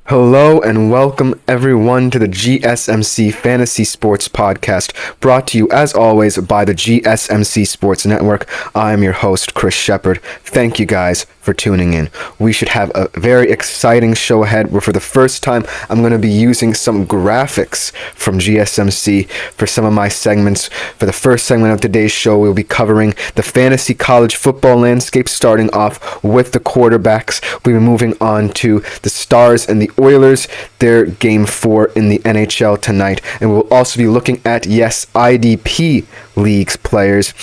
Hello and welcome everyone to the GSMC Fantasy Sports Podcast, brought to you as always by the GSMC Sports Network. I am your host, Chris Sheppard. Thank you guys for tuning in. We should have a very exciting show ahead where for the first time I'm going to be using some graphics from GSMC for some of my segments. For the first segment of today's show, we'll be covering the fantasy college football landscape, starting off with the quarterbacks. We'll be moving on to the Stars and the Oilers, their game 4 in the NHL tonight. And we'll also be looking at, IDP leagues players,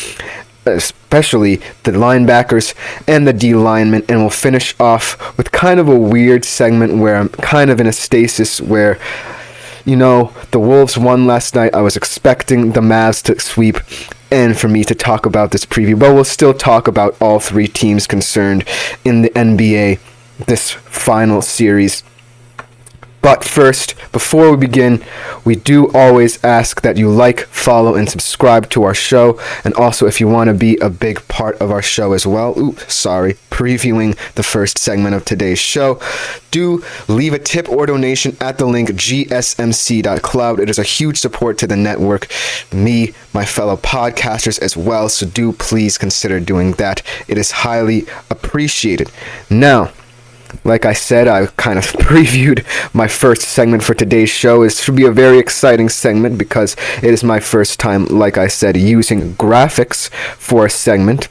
especially the linebackers and the D linemen. And we'll finish off with kind of a weird segment where I'm kind of in a stasis where, the Wolves won last night. I was expecting the Mavs to sweep and for me to talk about this preview, but we'll still talk about all three teams concerned in the NBA this final series. But first, before we begin, we do always ask that you like, follow, and subscribe to our show. And also, if you want to be a big part of our show as well, previewing the first segment of today's show, do leave a tip or donation at the link gsmc.cloud. It is a huge support to the network, me, my fellow podcasters as well. So do please consider doing that. It is highly appreciated. Now, like I said, I kind of previewed my first segment for today's show. It should be a very exciting segment because it is my first time, like I said, using graphics for a segment.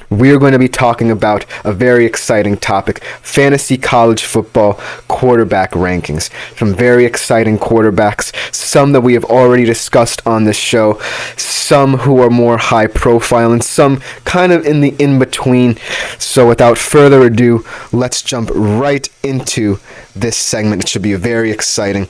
We're going to be talking about a very exciting topic, fantasy college football quarterback rankings. Some very exciting quarterbacks, some that we have already discussed on this show, some who are more high profile, and some kind of in the in-between. So without further ado, let's jump right into this segment. It should be very exciting.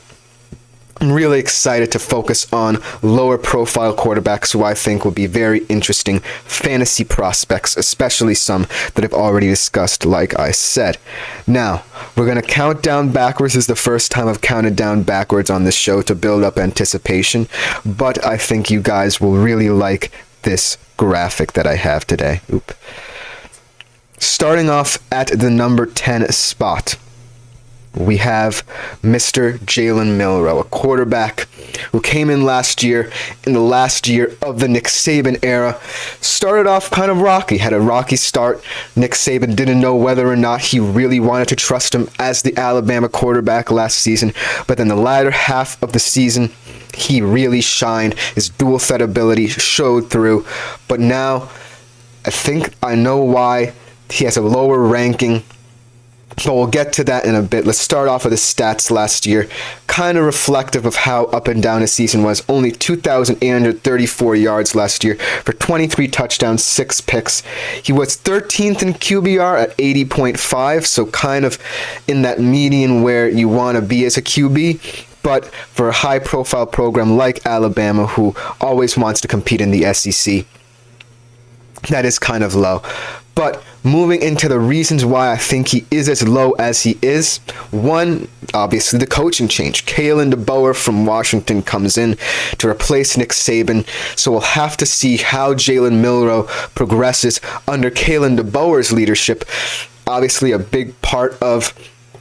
I'm really excited to focus on lower profile quarterbacks who I think will be very interesting fantasy prospects, especially some that I've already discussed, like I said. Now, we're going to count down backwards. This is the first time I've counted down backwards on this show to build up anticipation, but I think you guys will really like this graphic that I have today. Starting off at the number 10 spot, we have Mr. Jalen Milroe, a quarterback who came in last year, in the last year of the Nick Saban era. Started off kind of rocky, had a rocky start. Nick Saban didn't know whether or not he really wanted to trust him as the Alabama quarterback last season, but then the latter half of the season, he really shined. His dual threat ability showed through, but now I think I know why he has a lower ranking. But we'll get to that in a bit. Let's start off with his stats last year. Kind of reflective of how up and down his season was. Only 2,834 yards last year for 23 touchdowns, 6 picks. He was 13th in QBR at 80.5, so kind of in that median where you want to be as a QB. But for a high-profile program like Alabama, who always wants to compete in the SEC, that is kind of low. But moving into the reasons why I think he is as low as he is, one, obviously the coaching change. Kalen DeBoer from Washington comes in to replace Nick Saban, so we'll have to see how Jalen Milroe progresses under Kalen DeBoer's leadership. Obviously a big part of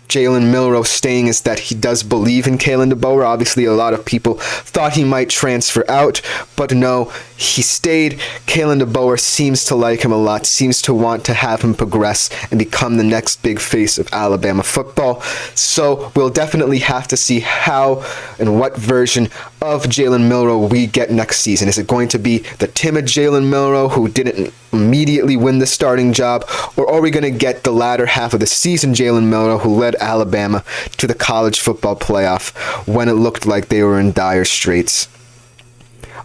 Jalen Milroe staying is that he does believe in Kalen DeBoer. Obviously, a lot of people thought he might transfer out, but no, he stayed. Kalen DeBoer seems to like him a lot, seems to want to have him progress and become the next big face of Alabama football. So we'll definitely have to see how and what version of Jalen Milroe we get next season. Is it going to be the timid Jalen Milroe who didn't immediately win the starting job, or are we going to get the latter half of the season Jalen Milroe who led Alabama to the college football playoff when it looked like they were in dire straits?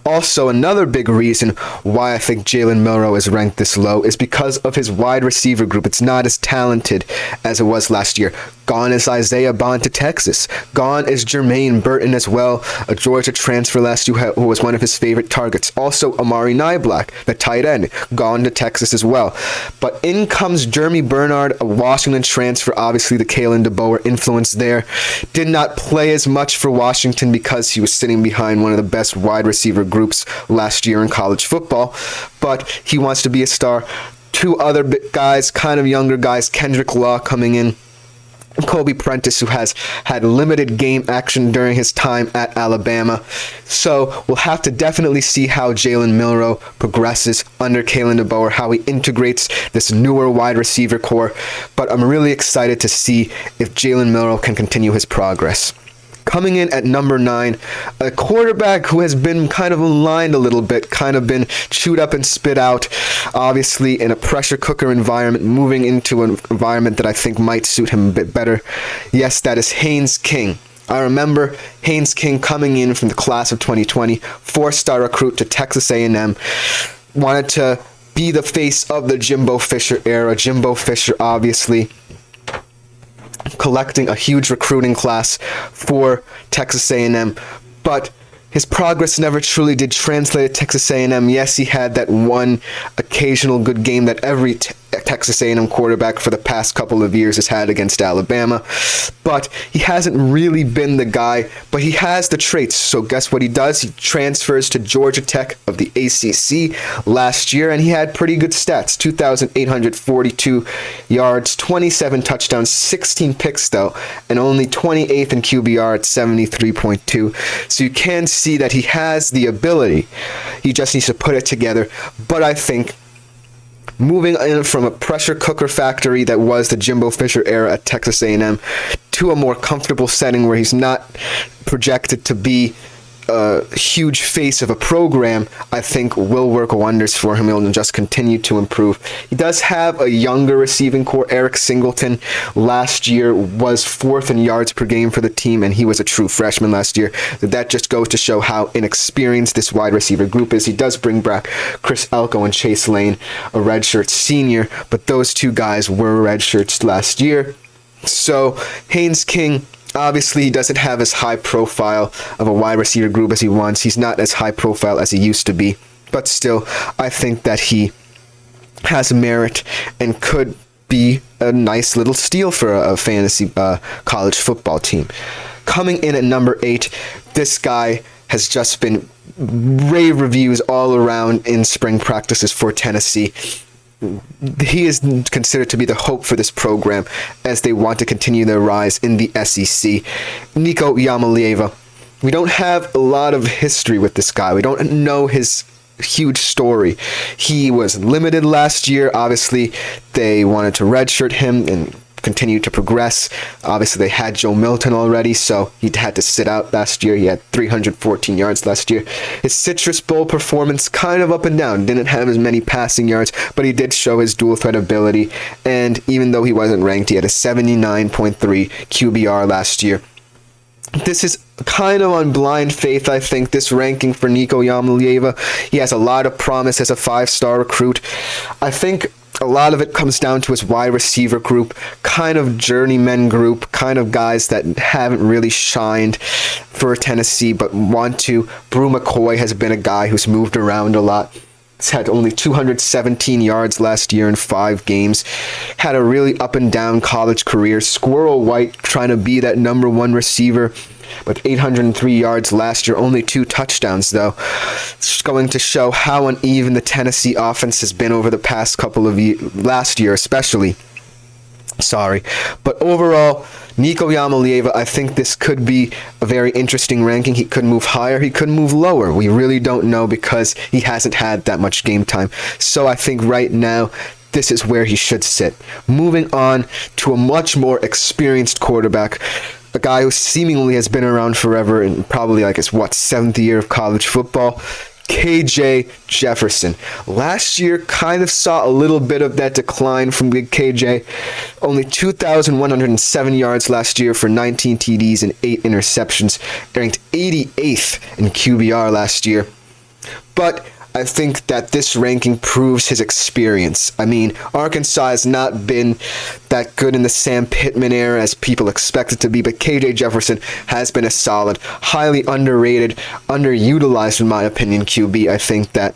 Also, another big reason why I think Jalen Milroe is ranked this low is because of his wide receiver group. It's not as talented as it was last year. Gone is Isaiah Bond to Texas. Gone is Jermaine Burton as well, a Georgia transfer last year who was one of his favorite targets. Also, Amari Niblack, the tight end, gone to Texas as well. But in comes Jeremy Bernard, a Washington transfer. Obviously, the Kalen DeBoer influence there. Did not play as much for Washington because he was sitting behind one of the best wide receiver groups last year in college football. But he wants to be a star. Two other guys, kind of younger guys, Kendrick Law coming in Kobe Prentice, who has had limited game action during his time at Alabama. So we'll have to definitely see how Jalen Milroe progresses under Kalen DeBoer, how he integrates this newer wide receiver core. But I'm really excited to see if Jalen Milroe can continue his progress. Coming in at number 9, a quarterback who has been kind of maligned a little bit, kind of been chewed up and spit out, obviously in a pressure cooker environment, moving into an environment that I think might suit him a bit better. Yes, that is Haynes King. I remember Haynes King coming in from the class of 2020, 4-star recruit to Texas A&M, wanted to be the face of the Jimbo Fisher era. Jimbo Fisher, obviously, collecting a huge recruiting class for Texas A&M, but his progress never truly did translate at Texas A&M. Yes, he had that one occasional good game that every Texas A&M quarterback for the past couple of years has had against Alabama, but he hasn't really been the guy, but he has the traits. So guess what he does? He transfers to Georgia Tech of the ACC last year, and he had pretty good stats: 2,842 yards, 27 touchdowns, 16 picks though, and only 28th in QBR at 73.2. So you can see that he has the ability. He just needs to put it together. But I think moving in from a pressure cooker factory that was the Jimbo Fisher era at Texas A&M to a more comfortable setting where he's not projected to be a huge face of a program, I think will work wonders for him. He'll just continue to improve. He does have a younger receiving core. Eric Singleton last year was 4th in yards per game for the team, and he was a true freshman last year. That just goes to show how inexperienced this wide receiver group is. He does bring back Chris Elko and Chase Lane, a redshirt senior, but those two guys were redshirts last year. So Haynes King, obviously, he doesn't have as high profile of a wide receiver group as he wants. He's not as high profile as he used to be. But still, I think that he has merit and could be a nice little steal for a fantasy college football team. Coming in at number 8, this guy has just been rave reviews all around in spring practices for Tennessee. He is considered to be the hope for this program as they want to continue their rise in the SEC. Nico Yamalieva. We don't have a lot of history with this guy. We don't know his huge story. He was limited last year. Obviously, they wanted to redshirt him and continue to progress. Obviously, they had Joe Milton already, so he had to sit out last year. He had 314 yards last year. His Citrus Bowl performance kind of up and down. Didn't have as many passing yards, but he did show his dual threat ability, and even though he wasn't ranked, he had a 79.3 QBR last year. This is kind of on blind faith, I think, this ranking for Nico Yamalieva. He has a lot of promise as a 5-star recruit. I think a lot of it comes down to his wide receiver group, kind of journeyman group, kind of guys that haven't really shined for Tennessee but want to. Brew McCoy has been a guy who's moved around a lot. He's had only 217 yards last year in 5 games. Had a really up and down college career. Squirrel White trying to be that number 1 receiver, but 803 yards last year, only 2 touchdowns though. It's going to show how uneven the Tennessee offense has been over the past couple of years, last year especially. But overall, Nico Yamalieva, I think this could be a very interesting ranking. He could move higher, he could move lower. We really don't know because he hasn't had that much game time. So I think right now, this is where he should sit. Moving on to a much more experienced quarterback, a guy who seemingly has been around forever and probably like his 7th year of college football, KJ Jefferson. Last year kind of saw a little bit of that decline from big KJ. Only 2,107 yards last year for 19 TDs and 8 interceptions. Ranked 88th in QBR last year. But I think that this ranking proves his experience. I mean, Arkansas has not been that good in the Sam Pittman era as people expect it to be, but KJ Jefferson has been a solid, highly underrated, underutilized, in my opinion, QB. I think that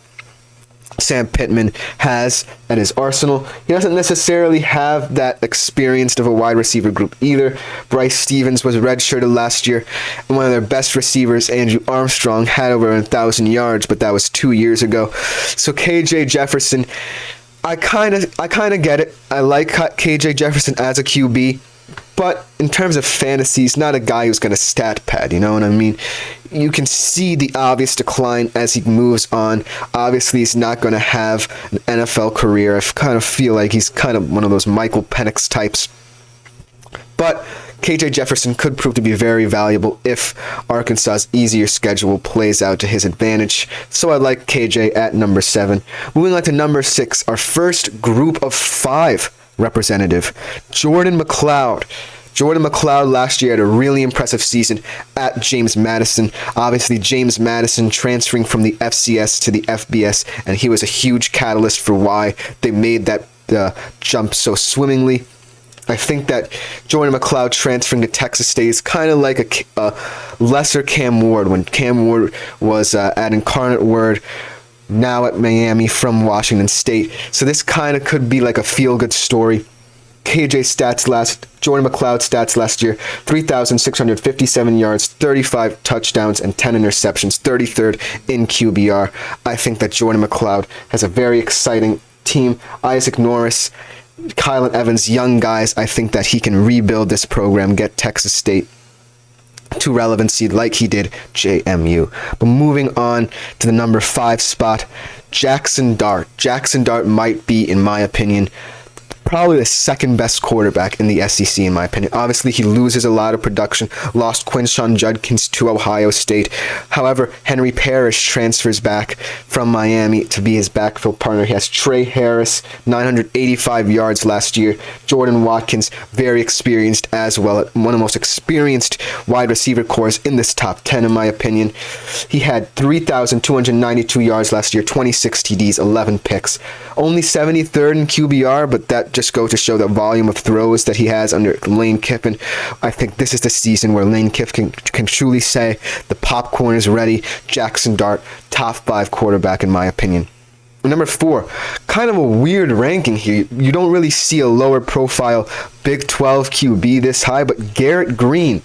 Sam Pittman has at his arsenal. He doesn't necessarily have that experienced of a wide receiver group either. Bryce Stevens was redshirted last year, and one of their best receivers, Andrew Armstrong, had over 1,000 yards, but that was 2 years ago. So KJ Jefferson, I kind of get it. I like KJ Jefferson as a QB. But in terms of fantasy, he's not a guy who's going to stat pad, you know what I mean? You can see the obvious decline as he moves on. Obviously, he's not going to have an NFL career. I kind of feel like he's kind of one of those Michael Penix types. But KJ Jefferson could prove to be very valuable if Arkansas's easier schedule plays out to his advantage. So I like KJ at number 7. Moving on to number 6, our first group of 5 representative, Jordan McLeod. Jordan McLeod last year had a really impressive season at James Madison. Obviously, James Madison transferring from the FCS to the FBS, and he was a huge catalyst for why they made that jump so swimmingly. I think that Jordan McLeod transferring to Texas State is kind of like a lesser Cam Ward, when Cam Ward was at Incarnate Word, now at Miami from Washington State. So this kind of could be like a feel-good story. Jordan McLeod stats last year, 3,657 yards, 35 touchdowns, and 10 interceptions, 33rd in QBR. I think that Jordan McLeod has a very exciting team. Isaac Norris, Kylan Evans, young guys. I think that he can rebuild this program, get Texas State to relevancy like he did JMU. But moving on to the number 5 spot, Jackson Dart. Jackson Dart might be, in my opinion, probably the second best quarterback in the SEC, in my opinion. Obviously, he loses a lot of production, lost Quinshon Judkins to Ohio State. However, Henry Parrish transfers back from Miami to be his backfield partner. He has Trey Harris, 985 yards last year. Jordan Watkins, very experienced as well, one of the most experienced wide receiver cores in this top 10, in my opinion. He had 3,292 yards last year, 26 TDs, 11 picks. Only 73rd in QBR, but that just go to show the volume of throws that he has under Lane Kiffin. I think this is the season where Lane Kiffin can truly say the popcorn is ready. Jackson Dart, top 5 quarterback in my opinion. Number 4, kind of a weird ranking here. You don't really see a lower profile Big 12 QB this high, but Garrett Green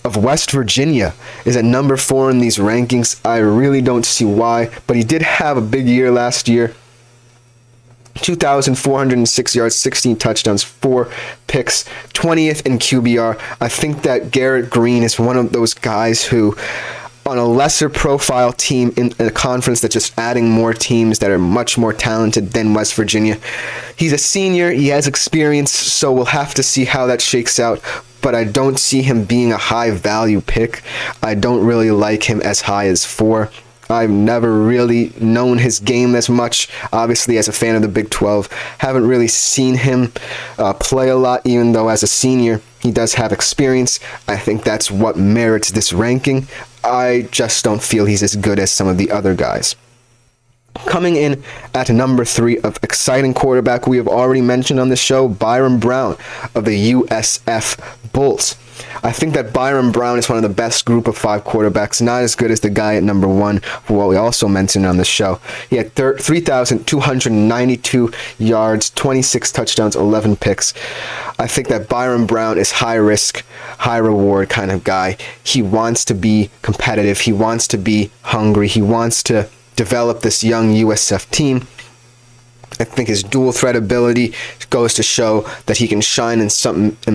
of West Virginia is at number 4 in these rankings. I really don't see why, but he did have a big year last year. 2,406 yards, 16 touchdowns, 4 picks, 20th in QBR. I think that Garrett Green is one of those guys who, on a lesser profile team in a conference that's just adding more teams that are much more talented than West Virginia. He's a senior, he has experience, so we'll have to see how that shakes out. But I don't see him being a high value pick. I don't really like him as high as 4. I've never really known his game as much, obviously, as a fan of the Big 12. Haven't really seen him play a lot, even though as a senior, he does have experience. I think that's what merits this ranking. I just don't feel he's as good as some of the other guys. Coming in at number 3 of exciting quarterback we have already mentioned on the show, Byron Brown of the USF Bulls. I think that Byron Brown is one of the best group of 5 quarterbacks, not as good as the guy at number 1, for what we also mentioned on the show. He had 3,292 yards, 26 touchdowns, 11 picks. I think that Byron Brown is high risk, high reward kind of guy. He wants to be competitive. He wants to be hungry. He wants to develop this young USF team. I think his dual threat ability goes to show that he can shine in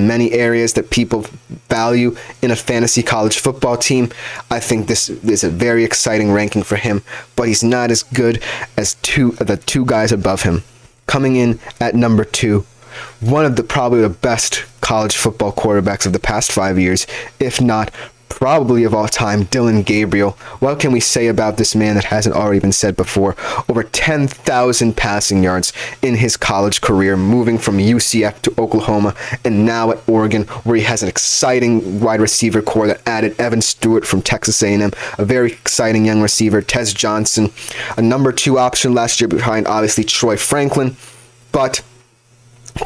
many areas that people value in a fantasy college football team. I think this is a very exciting ranking for him, but he's not as good as the two guys above him. Coming in at number 2, one of probably the best college football quarterbacks of the past 5 years, if not probably of all time, Dillon Gabriel. What can we say about this man that hasn't already been said before? Over 10,000 passing yards in his college career, moving from UCF to Oklahoma and now at Oregon, where he has an exciting wide receiver core that added Evan Stewart from Texas A&M, a very exciting young receiver, Tez Johnson, a number 2 option last year behind obviously Troy Franklin, but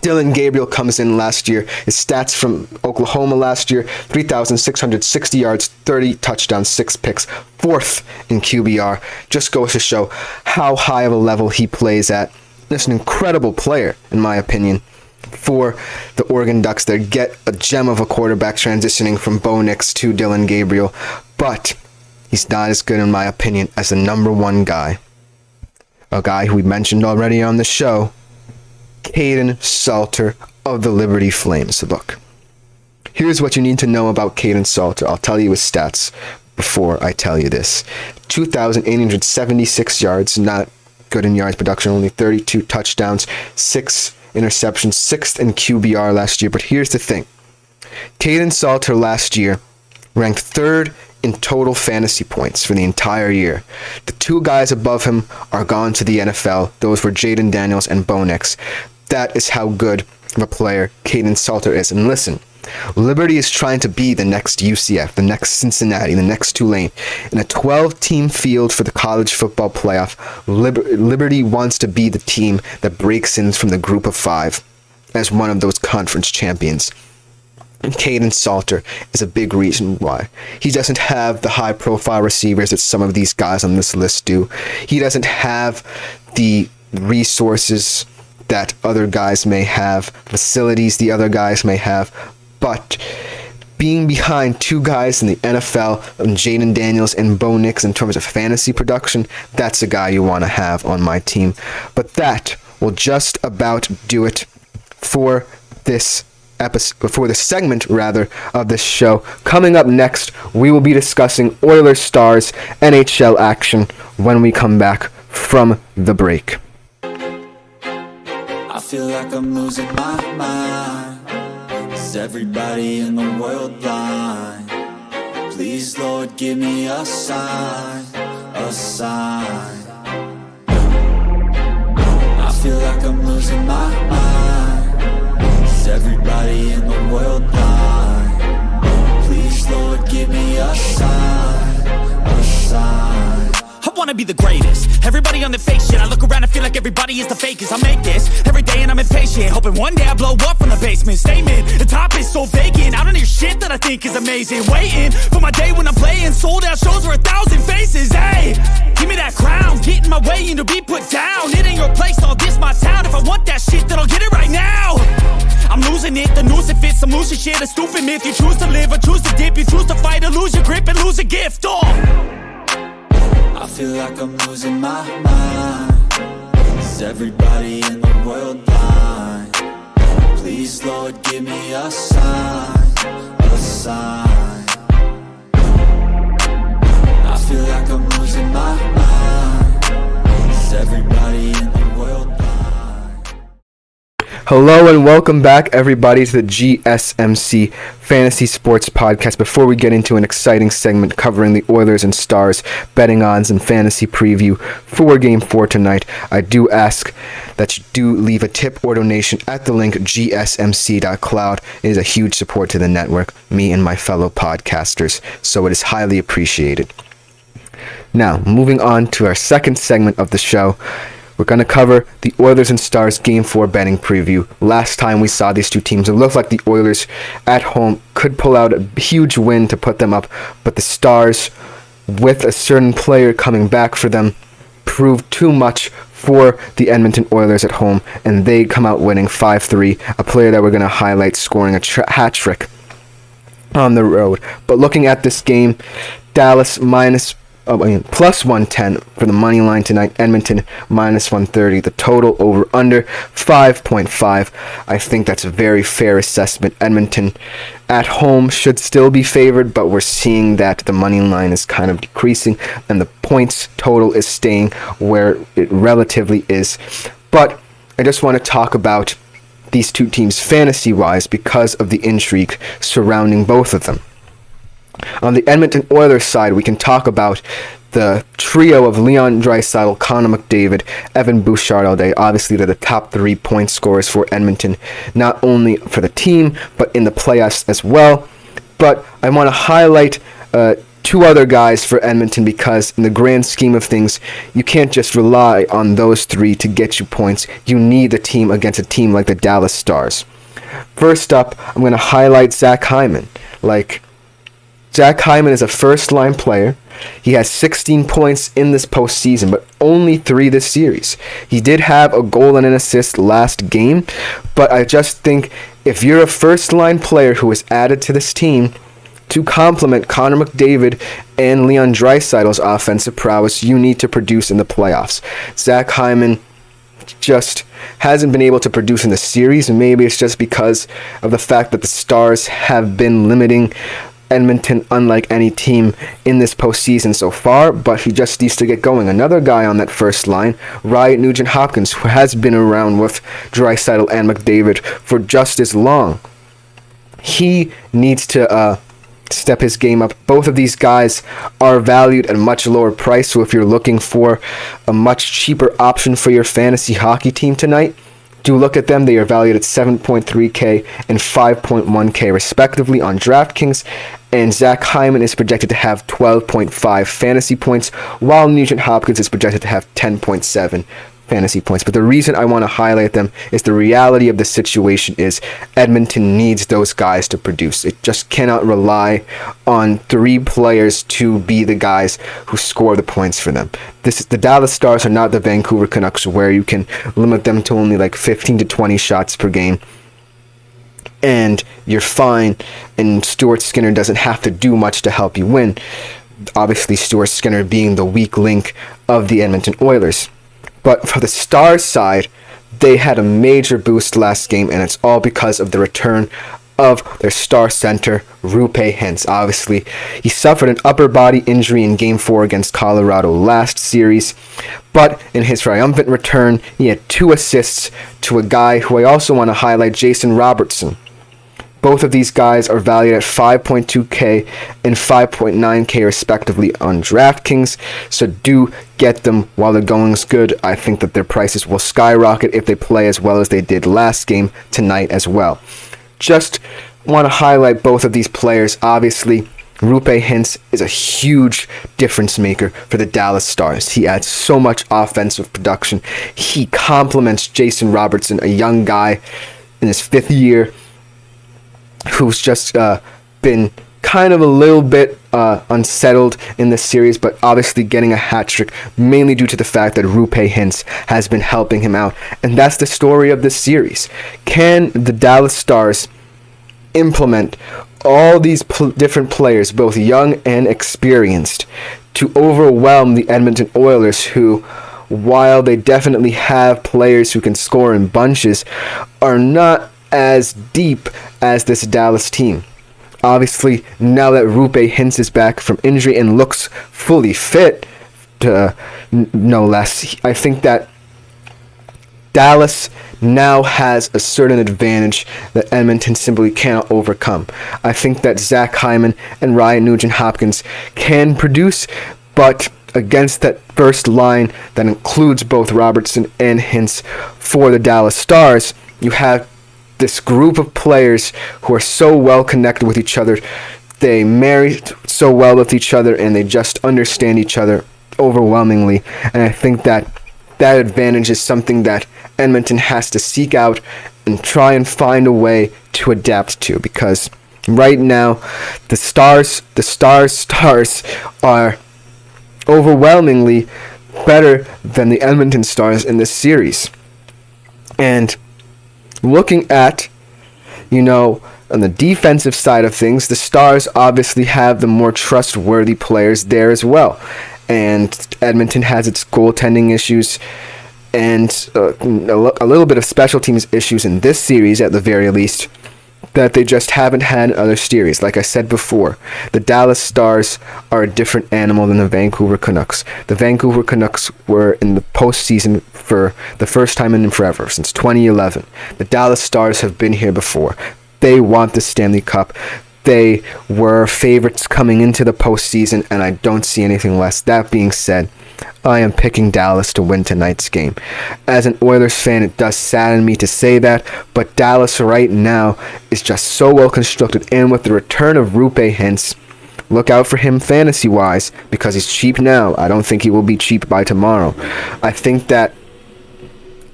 Dillon Gabriel comes in last year. His stats from Oklahoma last year, 3,660 yards, 30 touchdowns, 6 picks, 4th in QBR. Just goes to show how high of a level he plays at. Just an incredible player, in my opinion, for the Oregon Ducks. They get a gem of a quarterback transitioning from Bo Nix to Dillon Gabriel, but he's not as good, in my opinion, as the number 1 guy. A guy who we mentioned already on the show, Caden Salter of the Liberty Flames. So look, Here's what you need to know about Caden Salter. I'll tell you his stats before I tell you this. 2,876 yards, not good in yards production, only 32 touchdowns, 6 interceptions, 6th in QBR last year. But here's the thing. Caden Salter last year ranked 3rd in total fantasy points for the entire year. The 2 guys above him are gone to the NFL. Those were Jaden Daniels and Bo Nix. That is how good of a player Caden Salter is. And listen, Liberty is trying to be the next UCF, the next Cincinnati, the next Tulane. In a 12-team field for the college football playoff, Liberty wants to be the team that breaks in from the group of 5 as one of those conference champions. And Caden Salter is a big reason why. He doesn't have the high-profile receivers that some of these guys on this list do. He doesn't have the resources that other guys may have, facilities the other guys may have. But being behind 2 guys in the NFL, Jaden Daniels and Bo Nix, in terms of fantasy production, that's a guy you want to have on my team. But that will just about do it for this episode, for the segment rather of this show. Coming up next, we will be discussing Oilers Stars NHL action when we come back from the break. I feel like I'm losing my mind. Is everybody in the world blind? Please, Lord, give me a sign, a sign. I feel like I'm losing my mind. Is everybody in the world blind? Please, Lord, give me a sign, a sign. I wanna be the greatest. Everybody on the fake shit. I look around and feel like everybody is the fakest. I make this every day and I'm impatient, hoping one day I blow up from the basement. Statement, the top is so vacant. I don't hear shit that I think is amazing. Waiting for my day when I'm playing sold out shows for 1,000 faces. Hey, give me that crown, get in my way and to be put down. It ain't your place, all this my town. If I want that shit, then I'll get it right now. I'm losing it, the noose it fits. Some losing shit, a stupid myth. You choose to live or choose to dip. You choose to fight or lose your grip and lose a gift. I feel like I'm losing my mind. Is everybody in the world blind? Please, Lord, give me a sign, a sign. I feel like I'm losing my mind. Is everybody in the world blind? Hello and welcome back, everybody, to the GSMC Fantasy Sports Podcast. Before we get into an exciting segment covering the Oilers and Stars betting odds and fantasy preview for Game 4 tonight, I do ask that you do leave a tip or donation at the link gsmc.cloud. It is a huge support to the network, me and my fellow podcasters, so it is highly appreciated. Now, moving on to our second segment of the show. We're going to cover the Oilers and Stars Game 4 betting preview. Last time we saw these two teams, it looked like the Oilers at home could pull out a huge win to put them up, but the Stars, with a certain player coming back for them, proved too much for the Edmonton Oilers at home, and they come out winning 5-3, a player that we're going to highlight scoring a hat trick on the road. But looking at this game, Dallas plus 110 for the money line tonight. Edmonton minus 130. The total over under 5.5. I think that's a very fair assessment. Edmonton at home should still be favored, but we're seeing that the money line is kind of decreasing and the points total is staying where it relatively is. But I just want to talk about these two teams fantasy-wise because of the intrigue surrounding both of them. On the Edmonton Oilers side, we can talk about the trio of Leon Draisaitl, Connor McDavid, Evan Bouchard-Day. Obviously, they're the top 3 point scorers for Edmonton, not only for the team, but in the playoffs as well. But I want to highlight 2 other guys for Edmonton because in the grand scheme of things, you can't just rely on those 3 to get you points. You need a team against a team like the Dallas Stars. First up, I'm going to highlight Zach Hyman. Zach Hyman is a first-line player. He has 16 points in this postseason, but only 3 this series. He did have a goal and an assist last game, but I just think if you're a first-line player who is added to this team to complement Connor McDavid and Leon Draisaitl's offensive prowess, you need to produce in the playoffs. Zach Hyman just hasn't been able to produce in the series. Maybe it's just because of the fact that the Stars have been limiting Edmonton unlike any team in this postseason so far, but he just needs to get going. Another guy on that first line, Ryan Nugent-Hopkins, who has been around with Draisaitl and McDavid for just as long. He needs to step his game up. Both of these guys are valued at a much lower price, so if you're looking for a much cheaper option for your fantasy hockey team tonight, do look at them. They are valued at $7.3K and $5.1K respectively on DraftKings, and Zach Hyman is projected to have 12.5 fantasy points, while Nugent-Hopkins is projected to have 10.7 fantasy points. But the reason I want to highlight them is the reality of the situation is Edmonton needs those guys to produce. It just cannot rely on 3 players to be the guys who score the points for them. The Dallas Stars are not the Vancouver Canucks, where you can limit them to only like 15 to 20 shots per game and you're fine, and Stuart Skinner doesn't have to do much to help you win. Obviously, Stuart Skinner being the weak link of the Edmonton Oilers. But for the Stars side, they had a major boost last game, and it's all because of the return of their star center, Roope Hintz. Obviously, he suffered an upper body injury in Game 4 against Colorado last series, but in his triumphant return, he had 2 assists to a guy who I also want to highlight, Jason Robertson. Both of these guys are valued at 5.2K and 5.9K respectively on DraftKings, so do get them while the going's good. I think that their prices will skyrocket if they play as well as they did last game tonight as well. Just want to highlight both of these players. Obviously, Roope Hintz is a huge difference maker for the Dallas Stars. He adds so much offensive production. He complements Jason Robertson, a young guy in his 5th year, who's just been kind of a little bit unsettled in this series, but obviously getting a hat trick, mainly due to the fact that Roope Hintz has been helping him out. And that's the story of this series. Can the Dallas Stars implement all these different players, both young and experienced, to overwhelm the Edmonton Oilers, who, while they definitely have players who can score in bunches, are not as deep as this Dallas team? Obviously, now that Roope Hintz is back from injury and looks fully fit, no less, I think that Dallas now has a certain advantage that Edmonton simply cannot overcome. I think that Zach Hyman and Ryan Nugent-Hopkins can produce, but against that first line that includes both Robertson and Hintz for the Dallas Stars, you have this group of players who are so well connected with each other. They marry so well with each other, and they just understand each other overwhelmingly. And I think that that advantage is something that Edmonton has to seek out and try and find a way to adapt to, because right now the Stars are overwhelmingly better than the Edmonton Stars in this series. And looking at, on the defensive side of things, the Stars obviously have the more trustworthy players there as well. And Edmonton has its goaltending issues and a little bit of special teams issues in this series, at the very least, that they just haven't had in other series. Like I said before, the Dallas Stars are a different animal than the Vancouver Canucks. The Vancouver Canucks were in the postseason for the first time in forever, since 2011. The Dallas Stars have been here before. They want the Stanley Cup. They were favorites coming into the postseason, and I don't see anything less. That being said, I am picking Dallas to win tonight's game. As an Oilers fan, it does sadden me to say that, but Dallas right now is just so well constructed, and with the return of Roope Hintz, look out for him fantasy-wise, because he's cheap now. I don't think he will be cheap by tomorrow. I think that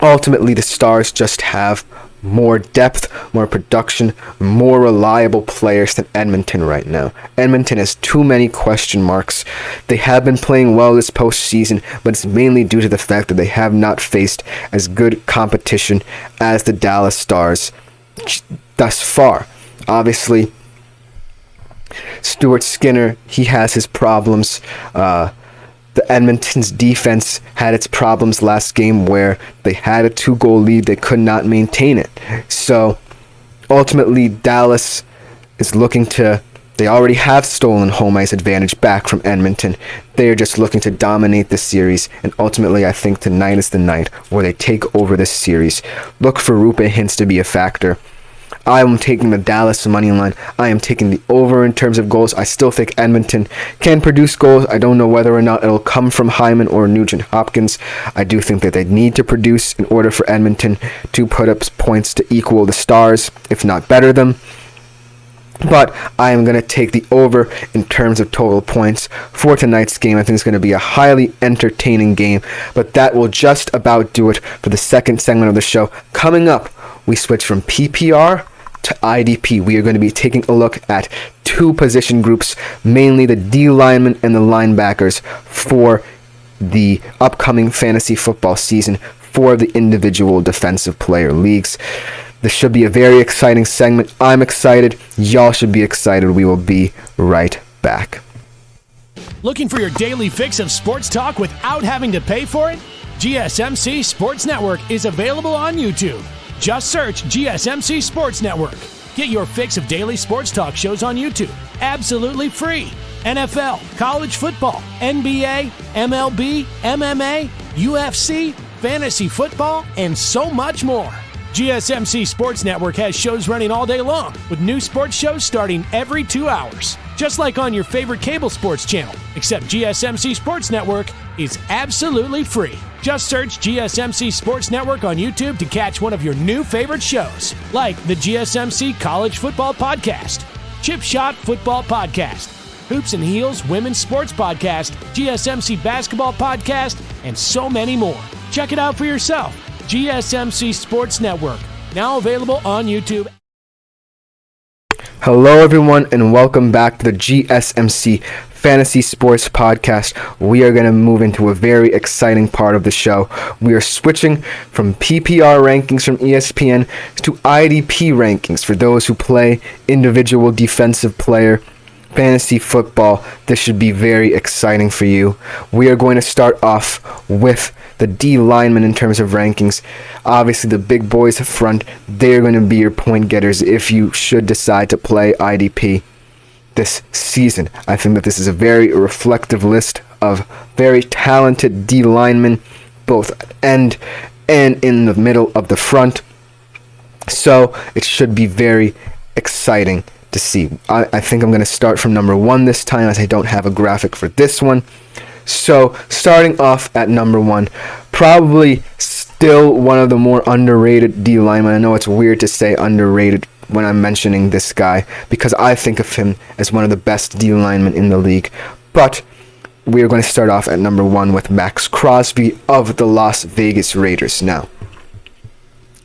ultimately the Stars just have more depth, more production, more reliable players than Edmonton right now. Edmonton has too many question marks. They have been playing well this postseason, but it's mainly due to the fact that they have not faced as good competition as the Dallas Stars thus far. Obviously, Stuart Skinner, he has his problems. The the Edmonton's defense had its problems last game where they had a 2-goal lead, they could not maintain it. So ultimately, Dallas is looking to, they already have stolen home ice advantage back from Edmonton. They are just looking to dominate the series, and ultimately I think tonight is the night where they take over this series. Look for Roope Hintz to be a factor. I am taking the Dallas money line. I am taking the over in terms of goals. I still think Edmonton can produce goals. I don't know whether or not it'll come from Hyman or Nugent Hopkins. I do think that they need to produce in order for Edmonton to put up points to equal the Stars, if not better them. But I am going to take the over in terms of total points for tonight's game. I think it's going to be a highly entertaining game. But that will just about do it for the second segment of the show. Coming up, we switch from PPR to IDP. We are going to be taking a look at two position groups, mainly the D linemen and the linebackers for the upcoming fantasy football season for the individual defensive player leagues. This should be a very exciting segment. I'm excited. Y'all should be excited. We will be right back. Looking for your daily fix of sports talk without having to pay for it? GSMC Sports Network is available on YouTube. Just search GSMC Sports Network. Get your fix of daily sports talk shows on YouTube, absolutely free. NFL, college football, NBA, MLB, MMA, UFC, fantasy football, and so much more. GSMC Sports Network has shows running all day long, with new sports shows starting every 2 hours. Just like on your favorite cable sports channel, except GSMC Sports Network is absolutely free. Just search GSMC Sports Network on YouTube to catch one of your new favorite shows, like the GSMC College Football Podcast, Chip Shot Football Podcast, Hoops and Heels Women's Sports Podcast, GSMC Basketball Podcast, and so many more. Check it out for yourself. GSMC Sports Network, now available on YouTube. Hello everyone, and welcome back to the GSMC Fantasy Sports Podcast. We are going to move into a very exciting part of the show. We are switching from PPR rankings from ESPN to IDP rankings for those who play individual defensive player fantasy football. This should be very exciting for you. We are going to start off with the D linemen in terms of rankings. Obviously, the big boys up front, they're going to be your point getters if you should decide to play IDP this season. I think that this is a very reflective list of very talented D linemen, both at end and in the middle of the front. So it should be very exciting to see. I think I'm going to start from number 1 this time, as I don't have a graphic for this one. So starting off at number 1, probably still one of the more underrated D linemen. I know it's weird to say underrated when I'm mentioning this guy, because I think of him as one of the best D linemen in the league. But we are going to start off at number 1 with Max Crosby of the Las Vegas Raiders. Now,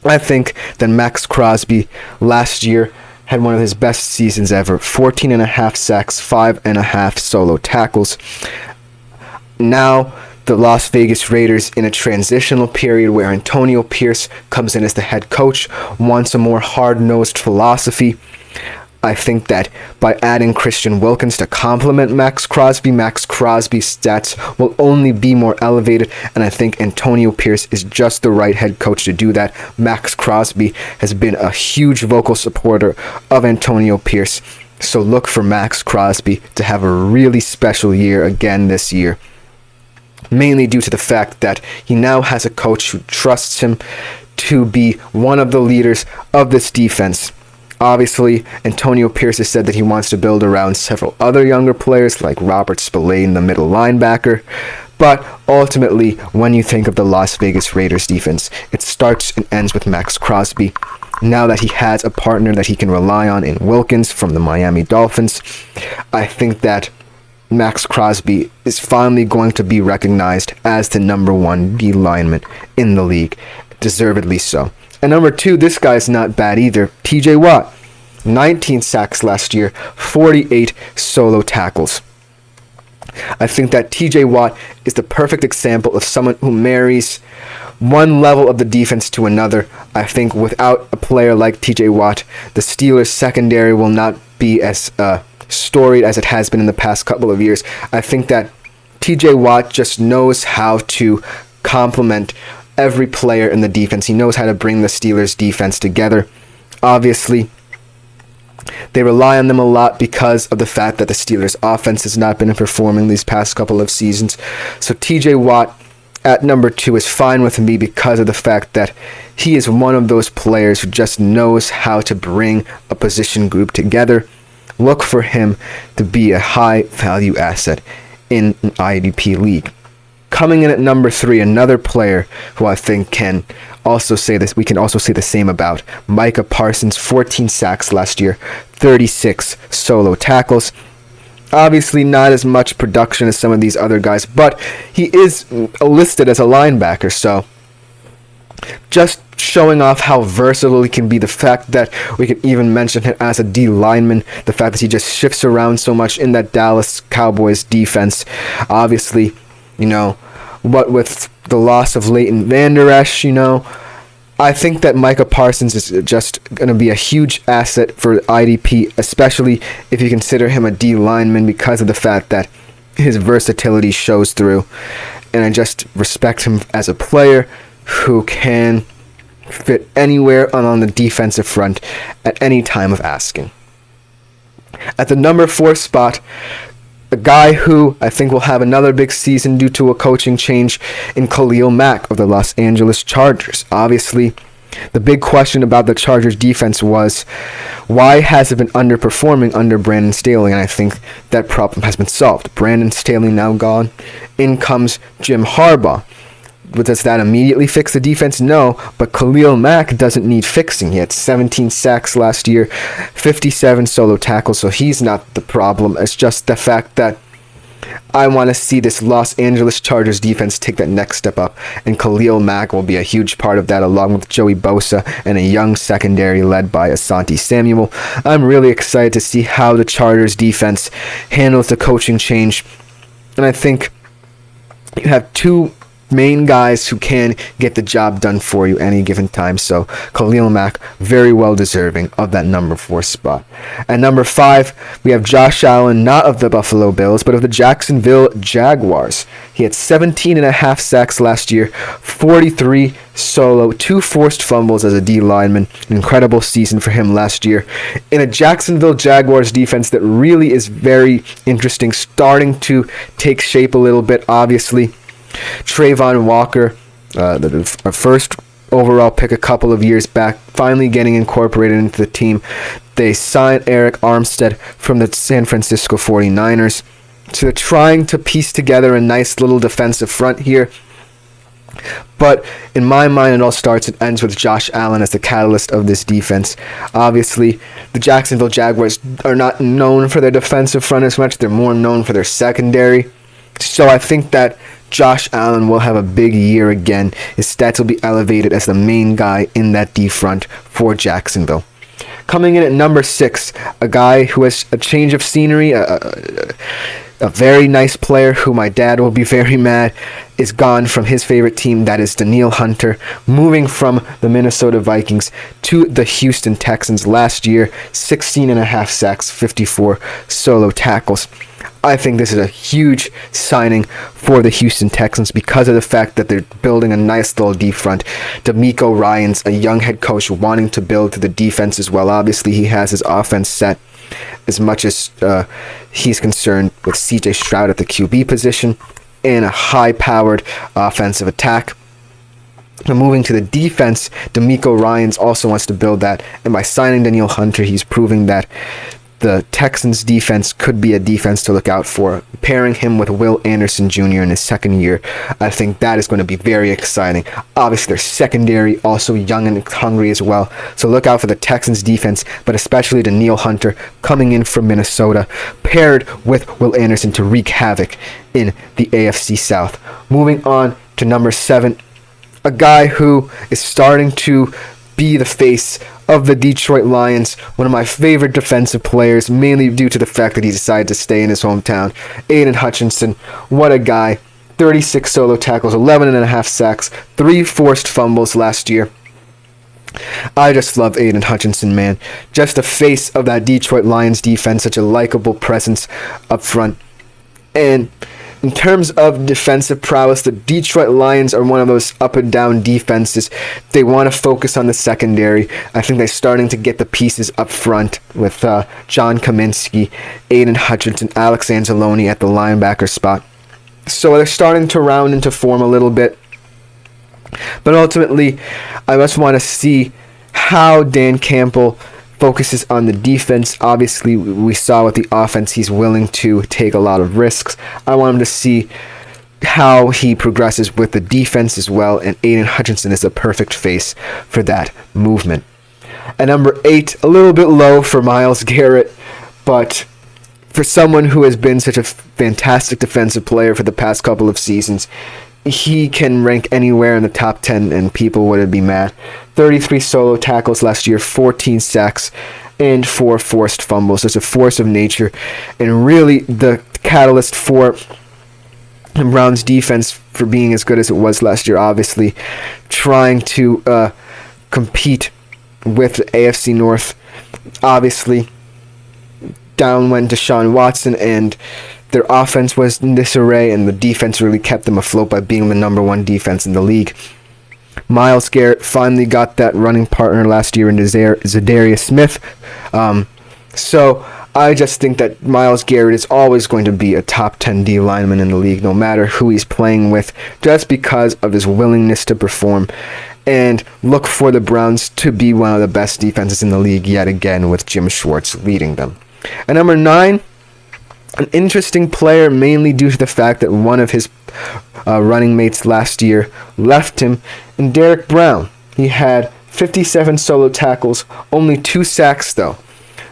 I think that Max Crosby last year had one of his best seasons ever. 14.5 sacks, 5.5 solo tackles. Now, the Las Vegas Raiders in a transitional period where Antonio Pierce comes in as the head coach, wants a more hard-nosed philosophy. I think that by adding Christian Wilkins to complement Max Crosby's stats will only be more elevated, and I think Antonio Pierce is just the right head coach to do that. Max Crosby has been a huge vocal supporter of Antonio Pierce, so look for Max Crosby to have a really special year again this year, mainly due to the fact that he now has a coach who trusts him to be one of the leaders of this defense. Obviously, Antonio Pierce has said that he wants to build around several other younger players like Robert Spillane, the middle linebacker. But ultimately, when you think of the Las Vegas Raiders defense, it starts and ends with Max Crosby. Now that he has a partner that he can rely on in Wilkins from the Miami Dolphins, I think that Max Crosby is finally going to be recognized as the number 1 D lineman in the league. Deservedly so. And number 2, this guy's not bad either. TJ Watt, 19 sacks last year, 48 solo tackles. I think that TJ Watt is the perfect example of someone who marries one level of the defense to another. I think without a player like TJ Watt, the Steelers' secondary will not be as storied as it has been in the past couple of years. I think that TJ Watt just knows how to complement every player in the defense. He knows how to bring the Steelers' defense together. Obviously, they rely on them a lot because of the fact that the Steelers' offense has not been performing these past couple of seasons. So TJ Watt at number 2 is fine with me because of the fact that he is one of those players who just knows how to bring a position group together. Look for him to be a high-value asset in an IDP league. Coming in at number 3, another player who I think can also say this, we can also say the same about Micah Parsons. 14 sacks last year, 36 solo tackles. Obviously not as much production as some of these other guys, but he is listed as a linebacker, so just showing off how versatile he can be. The fact that we can even mention him as a D lineman, the fact that he just shifts around so much in that Dallas Cowboys defense. Obviously, what with the loss of Leighton Vander Esch, I think that Micah Parsons is just going to be a huge asset for IDP, especially if you consider him a D lineman, because of the fact that his versatility shows through. And I just respect him as a player who can fit anywhere on the defensive front at any time of asking. At the number 4 spot, a guy who I think will have another big season due to a coaching change in Khalil Mack of the Los Angeles Chargers. Obviously, the big question about the Chargers defense was, why has it been underperforming under Brandon Staley? And I think that problem has been solved. Brandon Staley now gone. In comes Jim Harbaugh. Does that immediately fix the defense? No, but Khalil Mack doesn't need fixing. He had 17 sacks last year, 57 solo tackles, so he's not the problem. It's just the fact that I want to see this Los Angeles Chargers defense take that next step up, and Khalil Mack will be a huge part of that, along with Joey Bosa and a young secondary led by Asante Samuel. I'm really excited to see how the Chargers defense handles the coaching change, and I think you have 2 main guys who can get the job done for you any given time. So Khalil Mack, very well deserving of that number 4 spot. At number 5, we have Josh Allen, not of the Buffalo Bills, but of the Jacksonville Jaguars. He had 17.5 sacks last year, 43 solo, 2 forced fumbles as a D lineman. An incredible season for him last year. In a Jacksonville Jaguars defense that really is very interesting, starting to take shape a little bit, obviously. Trayvon Walker, the first overall pick a couple of years back, finally getting incorporated into the team. They signed Eric Armstead from the San Francisco 49ers. So they're trying to piece together a nice little defensive front here. But in my mind, it all starts and ends with Josh Allen as the catalyst of this defense. Obviously, the Jacksonville Jaguars are not known for their defensive front as much. They're more known for their secondary. So I think that Josh Allen will have a big year again. His stats will be elevated as the main guy in that D front for Jacksonville. Coming in at number 6, a guy who has a change of scenery, a very nice player who my dad will be very mad is gone from his favorite team, that is Danielle Hunter, moving from the Minnesota Vikings to the Houston Texans last year. 16.5 sacks, 54 solo tackles. I think this is a huge signing for the Houston Texans because of the fact that they're building a nice little D front. DeMeco Ryans, a young head coach wanting to build to the defense as well. Obviously, he has his offense set as much as he's concerned with CJ Stroud at the QB position and a high-powered offensive attack. Now, moving to the defense, DeMeco Ryans also wants to build that, and by signing Danielle Hunter, he's proving that the Texans defense could be a defense to look out for. Pairing him with Will Anderson Jr. in his second year, I think that is going to be very exciting. Obviously, their secondary also young and hungry as well. So look out for the Texans defense, but especially Danielle Hunter coming in from Minnesota, paired with Will Anderson to wreak havoc in the AFC South. Moving on to number 7, a guy who is starting to be the face of the Detroit Lions, one of my favorite defensive players, mainly due to the fact that he decided to stay in his hometown. Aiden Hutchinson, what a guy. 36 solo tackles, 11.5 sacks, 3 forced fumbles last year. I just love Aiden Hutchinson, man. Just the face of that Detroit Lions defense, such a likable presence up front. And In terms of defensive prowess, the Detroit Lions are one of those up and down defenses. They want to focus on the secondary. I think they're starting to get the pieces up front with John Kaminsky, Aiden Hutchinson, Alex Anzalone at the linebacker spot. So they're starting to round into form a little bit. But ultimately, I just want to see how Dan Campbell focuses on the defense. Obviously, we saw with the offense he's willing to take a lot of risks. I want him to see how he progresses with the defense as well, and Aiden Hutchinson is the perfect face for that movement. At number 8, a little bit low for Myles Garrett, but for someone who has been such a fantastic defensive player for the past couple of seasons, he can rank anywhere in the top 10 and people wouldn't be mad. 33 solo tackles last year, 14 sacks, and 4 forced fumbles. It's a force of nature, and really the catalyst for the Browns defense for being as good as it was last year, obviously trying to compete with the AFC North. Obviously, down went Deshaun Watson, and their offense was in disarray, and the defense really kept them afloat by being the number 1 defense in the league. Myles Garrett finally got that running partner last year in Zadarius Smith. So I just think that Myles Garrett is always going to be a top 10 D lineman in the league, no matter who he's playing with, just because of his willingness to perform. And look for the Browns to be one of the best defenses in the league yet again, with Jim Schwartz leading them. At number 9, an interesting player, mainly due to the fact that one of his running mates last year left him, and Derek Brown. He had 57 solo tackles, only 2 sacks though.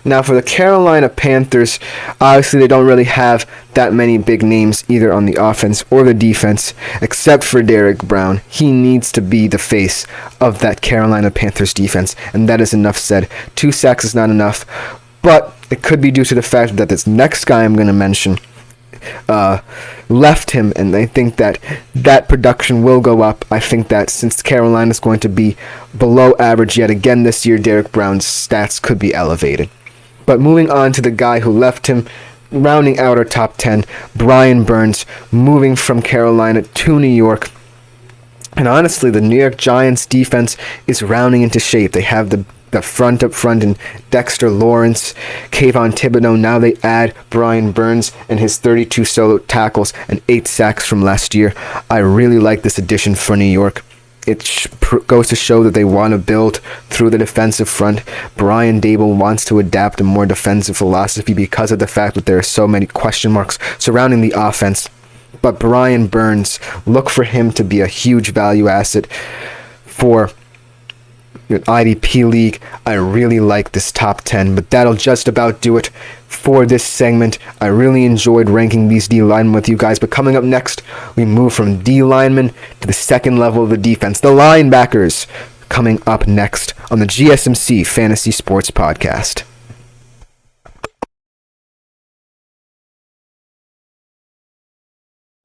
Now for the Carolina Panthers, obviously they don't really have that many big names either on the offense or the defense, except for Derek Brown. He needs to be the face of that Carolina Panthers defense, and that is enough said. 2 sacks is not enough, but it could be due to the fact that this next guy I'm going to mention left him, and I think that production will go up. I think that since Carolina is going to be below average yet again this year, Derek Brown's stats could be elevated. But moving on to the guy who left him, rounding out our top 10, Brian Burns, moving from Carolina to New York. And honestly, the New York Giants defense is rounding into shape. They have the front up front and Dexter Lawrence, Kayvon Thibodeau. Now they add Brian Burns and his 32 solo tackles and 8 sacks from last year. I really like this addition for New York. It goes to show that they want to build through the defensive front. Brian Daboll wants to adapt a more defensive philosophy because of the fact that there are so many question marks surrounding the offense. But Brian Burns, look for him to be a huge value asset for an IDP league. I really like this top 10, but that'll just about do it for this segment. I really enjoyed ranking these D linemen with you guys, but coming up next, we move from D linemen to the second level of the defense, the linebackers, coming up next on the GSMC Fantasy Sports Podcast.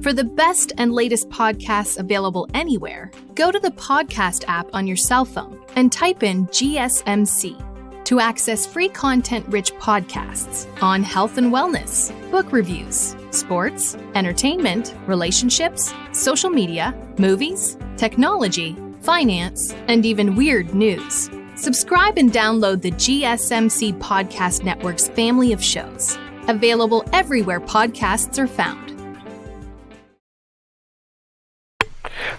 For the best and latest podcasts available anywhere, go to the podcast app on your cell phone and type in GSMC to access free content-rich podcasts on health and wellness, book reviews, sports, entertainment, relationships, social media, movies, technology, finance, and even weird news. Subscribe and download the GSMC Podcast Network's family of shows, available everywhere podcasts are found.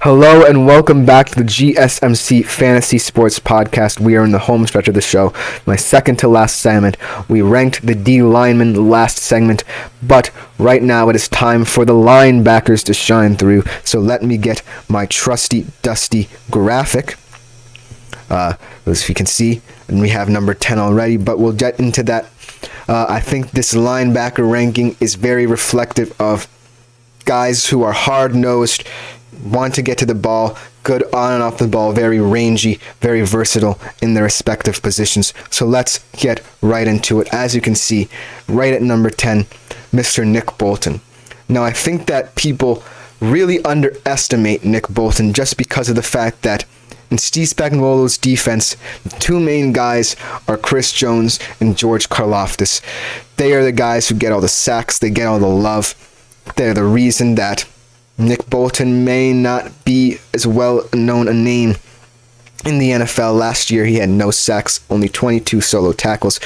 Hello and welcome back to the GSMC Fantasy Sports Podcast. We are in the home stretch of the show, my second to last segment. We ranked the D linemen last segment, but right now it is time for the linebackers to shine through. So let me get my trusty, dusty graphic. As you can see, and we have number 10 already, but we'll get into that. I think this linebacker ranking is very reflective of guys who are hard-nosed, want to get to the ball, good on and off the ball, very rangy, very versatile in their respective positions. So let's get right into it. As you can see, right at number 10, Mr. Nick Bolton. Now, I think that people really underestimate Nick Bolton just because of the fact that in Steve Spagnuolo's defense, the 2 main guys are Chris Jones and George Karlaftis. They are the guys who get all the sacks, they get all the love. they're the reason that Nick Bolton may not be as well known a name in the NFL. Last year, he had no sacks, only 22 solo tackles,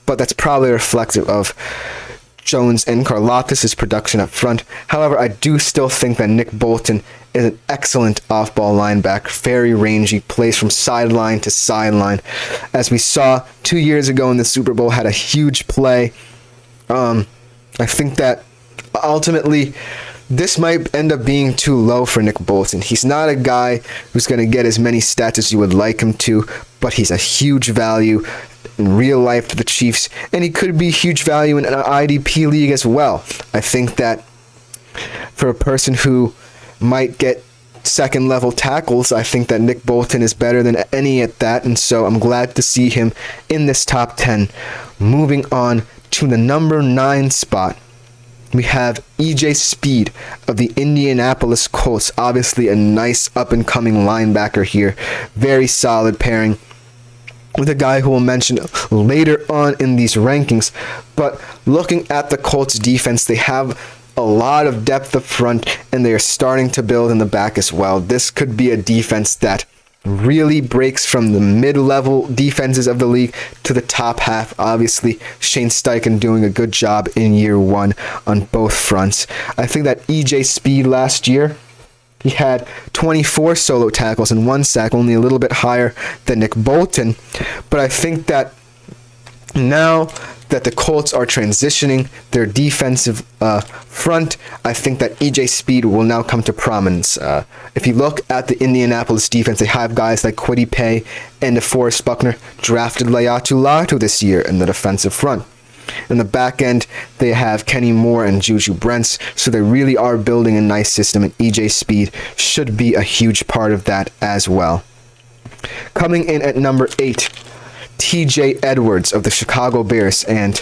but that's probably reflective of Jones and Karlaftis' production up front. However, I do still think that Nick Bolton is an excellent off-ball linebacker, very rangy, plays from sideline to sideline. As we saw 2 years ago in the Super Bowl, had a huge play. I think that ultimately this might end up being too low for Nick Bolton. He's not a guy who's going to get as many stats as you would like him to, but he's a huge value in real life to the Chiefs, and he could be huge value in an IDP league as well. I think that for a person who might get second level tackles, I think that Nick Bolton is better than any at that, and so I'm glad to see him in this top 10. Moving on to the number 9 spot, we have EJ Speed of the Indianapolis Colts. Obviously a nice up-and-coming linebacker here. Very solid pairing with a guy who we'll mention later on in these rankings. But looking at the Colts defense, they have a lot of depth up front, and they are starting to build in the back as well. This could be a defense that really breaks from the mid-level defenses of the league to the top half. Obviously, Shane Steichen doing a good job in year 1 on both fronts. I think that EJ Speed last year, he had 24 solo tackles and 1 sack, only a little bit higher than Nick Bolton. But I think that now that the Colts are transitioning their defensive front, I think that EJ Speed will now come to prominence. If you look at the Indianapolis defense, they have guys like Kwity Paye and DeForest Buckner, drafted Layatu Latu this year in the defensive front. In the back end, they have Kenny Moore and Juju Brents, so they really are building a nice system, and EJ Speed should be a huge part of that as well. Coming in at number 8, TJ Edwards of the Chicago Bears. And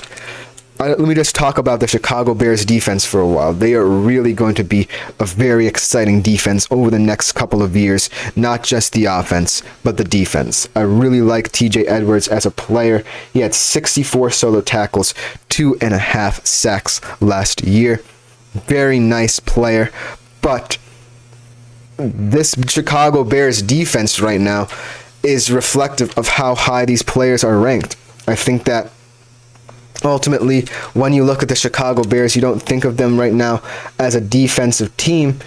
let me just talk about the Chicago Bears defense for a while. They are really going to be a very exciting defense over the next couple of years, not just the offense, but the defense. I really like TJ Edwards as a player. He had 64 solo tackles, 2.5 sacks last year. Very nice player, but this Chicago Bears defense right now is reflective of how high these players are ranked. I think that ultimately, when you look at the Chicago Bears, you don't think of them right now as a defensive team,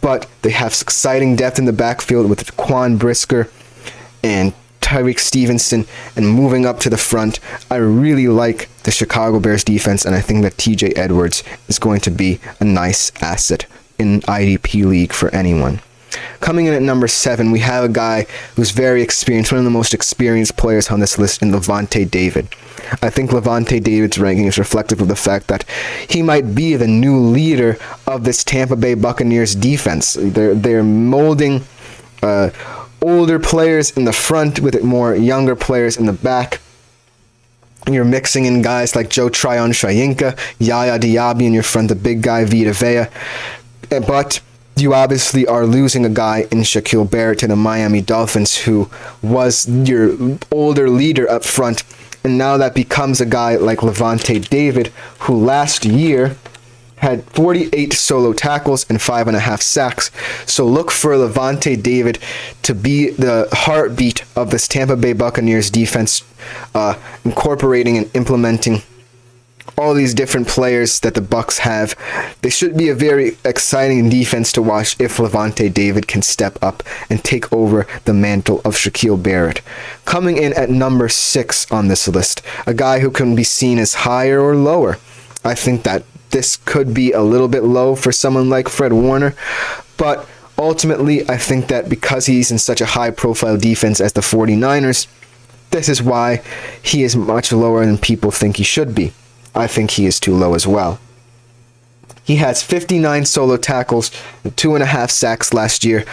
but they have exciting depth in the backfield with Quan Brisker and Tyreek Stevenson, and moving up to the front. I really like the Chicago Bears defense, and I think that TJ Edwards is going to be a nice asset in IDP league for anyone. Coming in at number 7, we have a guy who's very experienced, one of the most experienced players on this list, in Lavonte David. I think Lavonte David's ranking is reflective of the fact that he might be the new leader of this Tampa Bay Buccaneers defense. They're molding older players in the front with more younger players in the back. You're mixing in guys like Joe Tryon-Shoyinka, Yaya Diaby in your front, the big guy Vita Vea. But you obviously are losing a guy in Shaquille Barrett to the Miami Dolphins, who was your older leader up front, and now that becomes a guy like Lavonte David, who last year had 48 solo tackles and 5.5 sacks. So look for Lavonte David to be the heartbeat of this Tampa Bay Buccaneers defense, incorporating and implementing all these different players that the Bucs have. They should be a very exciting defense to watch if Lavonte David can step up and take over the mantle of Shaquille Barrett. Coming in at number 6 on this list, a guy who can be seen as higher or lower. I think that this could be a little bit low for someone like Fred Warner, but ultimately I think that because he's in such a high-profile defense as the 49ers, this is why he is much lower than people think he should be. I think he is too low as well. He has 59 solo tackles and 2.5 sacks last year.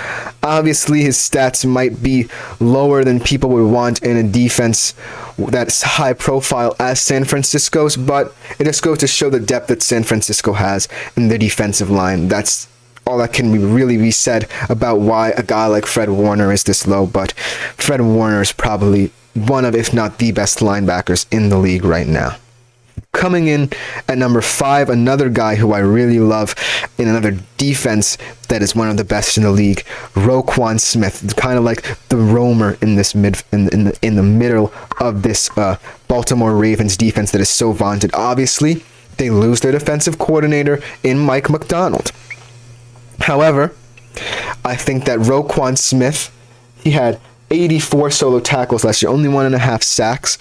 Obviously, his stats might be lower than people would want in a defense that's high profile as San Francisco's, but it just goes to show the depth that San Francisco has in their defensive line. That's all that can really be said about why a guy like Fred Warner is this low, but Fred Warner is probably one of, if not the best linebackers in the league right now. Coming in at number 5, another guy who I really love in another defense that is one of the best in the league, Roquan Smith, kind of like the roamer in this in the middle of this Baltimore Ravens defense that is so vaunted. Obviously, they lose their defensive coordinator in Mike McDonald. However, I think that Roquan Smith, he had 84 solo tackles last year, only 1.5 sacks,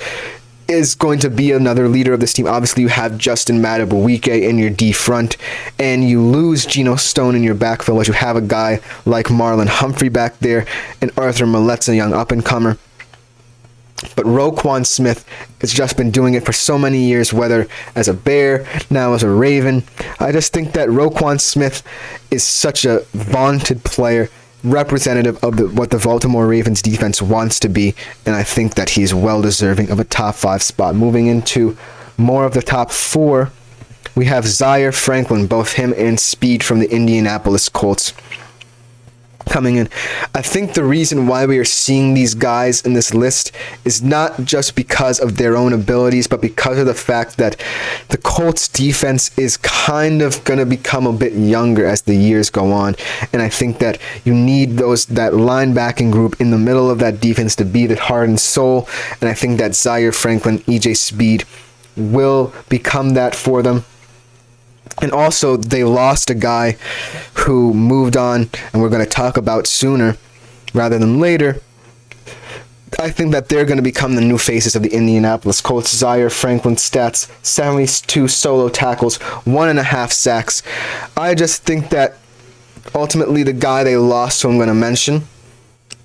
is going to be another leader of this team. Obviously, you have Justin Madubuike in your D front, and you lose Geno Stone in your backfield, but you have a guy like Marlon Humphrey back there, and Arthur Millett's a young up-and-comer. But Roquan Smith has just been doing it for so many years, whether as a Bear, now as a Raven. I just think that Roquan Smith is such a vaunted player, representative of what the Baltimore Ravens defense wants to be, and I think that he's well deserving of a top 5 spot. Moving into more of the top 4, we have Zaire Franklin, both him and Speed from the Indianapolis Colts coming in. I think the reason why we are seeing these guys in this list is not just because of their own abilities, but because of the fact that the Colts defense is kind of going to become a bit younger as the years go on, and I think that you need that linebacking group in the middle of that defense to be the heart and soul, and I think that Zaire Franklin, EJ Speed will become that for them. And also, they lost a guy who moved on, and we're going to talk about sooner rather than later. I think that they're going to become the new faces of the Indianapolis Colts. Zaire Franklin stats, 72 solo tackles, 1.5 sacks. I just think that ultimately the guy they lost, who I'm going to mention,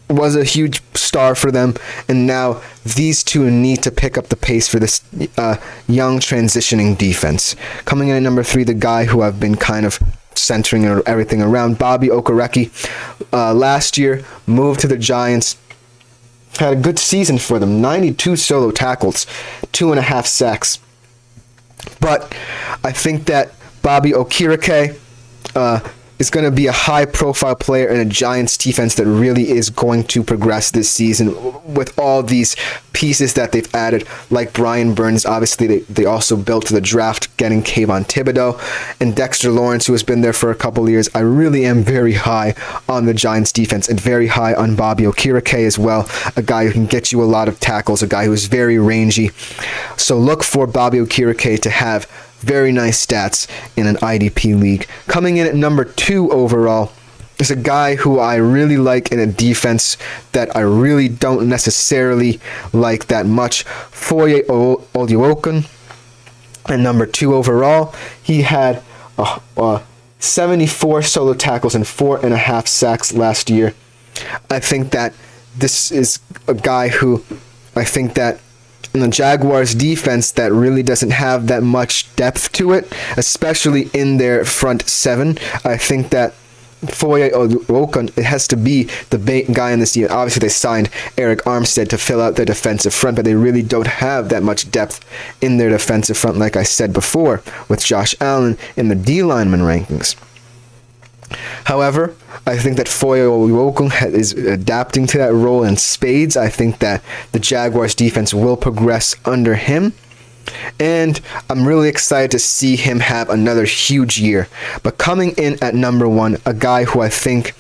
was a huge star for them, and now these two need to pick up the pace for this young transitioning defense. Coming in at number 3, the guy who I've been kind of centering everything around, Bobby Okereke. Last year, moved to the Giants, had a good season for them, 92 solo tackles, 2.5 sacks. But I think that Bobby Okereke is going to be a high-profile player in a Giants defense that really is going to progress this season with all these pieces that they've added, like Brian Burns. Obviously, they also built to the draft, getting Kayvon Thibodeau, and Dexter Lawrence, who has been there for a couple of years. I really am very high on the Giants defense and very high on Bobby Okereke as well, a guy who can get you a lot of tackles, a guy who is very rangy. So look for Bobby Okereke to have very nice stats in an IDP league. Coming in at number 2 overall is a guy who I really like in a defense that I really don't necessarily like that much, Foye Oluokun. At number 2 overall, he had 74 solo tackles and 4.5 sacks last year. I think that this is a guy who I think that in the Jaguars defense that really doesn't have that much depth to it, especially in their front 7. I think that Foye Oluokun, it has to be the guy in this team. Obviously, they signed Eric Armstead to fill out their defensive front, but they really don't have that much depth in their defensive front, like I said before, with Josh Allen in the D lineman rankings. However, I think that Foye Oluokun is adapting to that role in spades. I think that the Jaguars defense will progress under him, and I'm really excited to see him have another huge year. But coming in at number 1, a guy who I think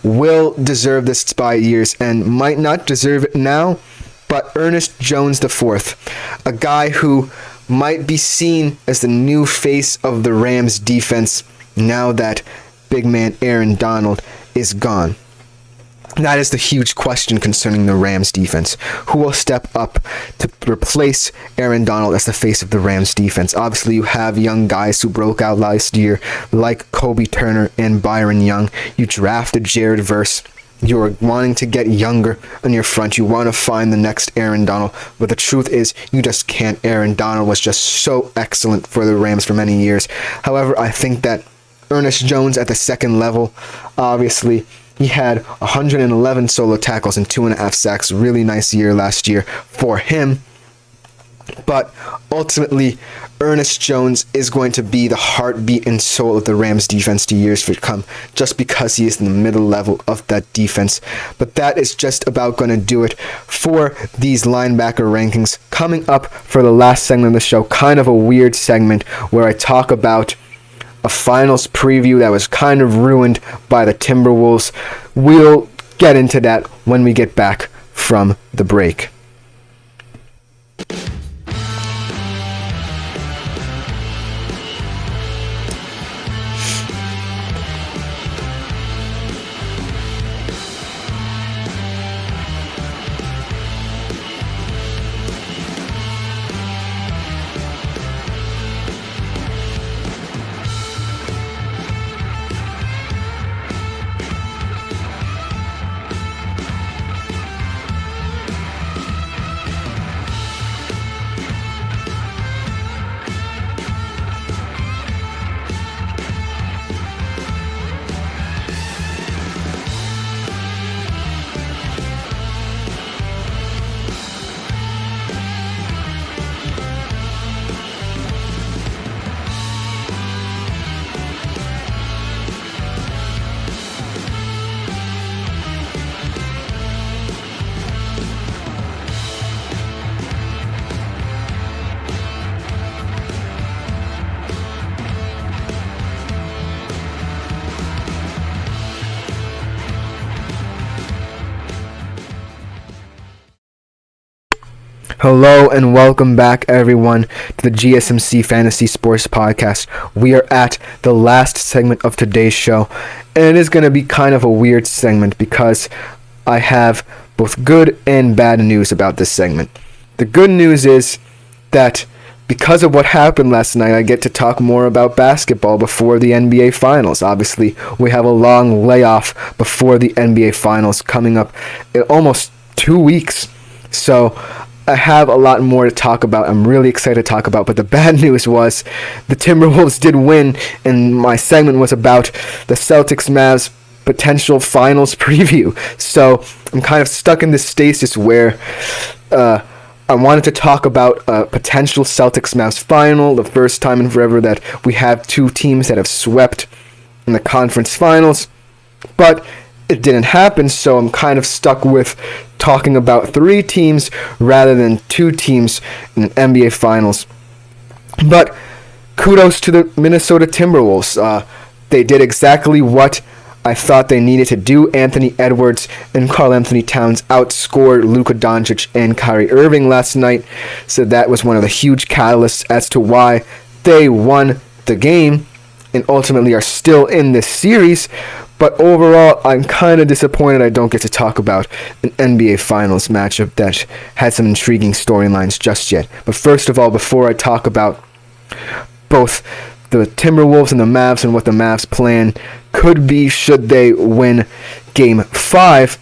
will deserve this by years and might not deserve it now, but Ernest Jones IV, a guy who might be seen as the new face of the Rams defense now that big man Aaron Donald is gone. That is the huge question concerning the Rams defense. Who will step up to replace Aaron Donald as the face of the Rams defense? Obviously, you have young guys who broke out last year, like Kobe Turner and Byron Young. You drafted Jared Verse. You're wanting to get younger on your front. You want to find the next Aaron Donald. But the truth is, you just can't. Aaron Donald was just so excellent for the Rams for many years. However, I think that Ernest Jones at the second level, obviously, he had 111 solo tackles and 2.5 sacks. Really nice year last year for him. But ultimately, Ernest Jones is going to be the heartbeat and soul of the Rams defense to years to come, just because he is in the middle level of that defense. But that is just about going to do it for these linebacker rankings. Coming up for the last segment of the show, kind of a weird segment where I talk about a finals preview that was kind of ruined by the Timberwolves. We'll get into that when we get back from the break. Hello and welcome back, everyone, to the GSMC Fantasy Sports Podcast. We are at the last segment of today's show, and it is going to be kind of a weird segment because I have both good and bad news about this segment. The good news is that because of what happened last night, I get to talk more about basketball before the NBA Finals. Obviously, we have a long layoff before the NBA Finals coming up in almost 2 weeks. So I have a lot more to talk about. I'm really excited to talk about, but the bad news was the Timberwolves did win, and my segment was about the Celtics-Mavs potential finals preview. So I'm kind of stuck in this stasis where I wanted to talk about a potential Celtics-Mavs final, the first time in forever that we have two teams that have swept in the conference finals, but it didn't happen, so I'm kind of stuck with talking about 3 teams rather than 2 teams in the NBA Finals. But kudos to the Minnesota Timberwolves. They did exactly what I thought they needed to do. Anthony Edwards and Karl-Anthony Towns outscored Luka Doncic and Kyrie Irving last night, so that was one of the huge catalysts as to why they won the game and ultimately are still in this series. But overall, I'm kind of disappointed I don't get to talk about an NBA Finals matchup that had some intriguing storylines just yet. But first of all, before I talk about both the Timberwolves and the Mavs and what the Mavs' plan could be should they win Game 5,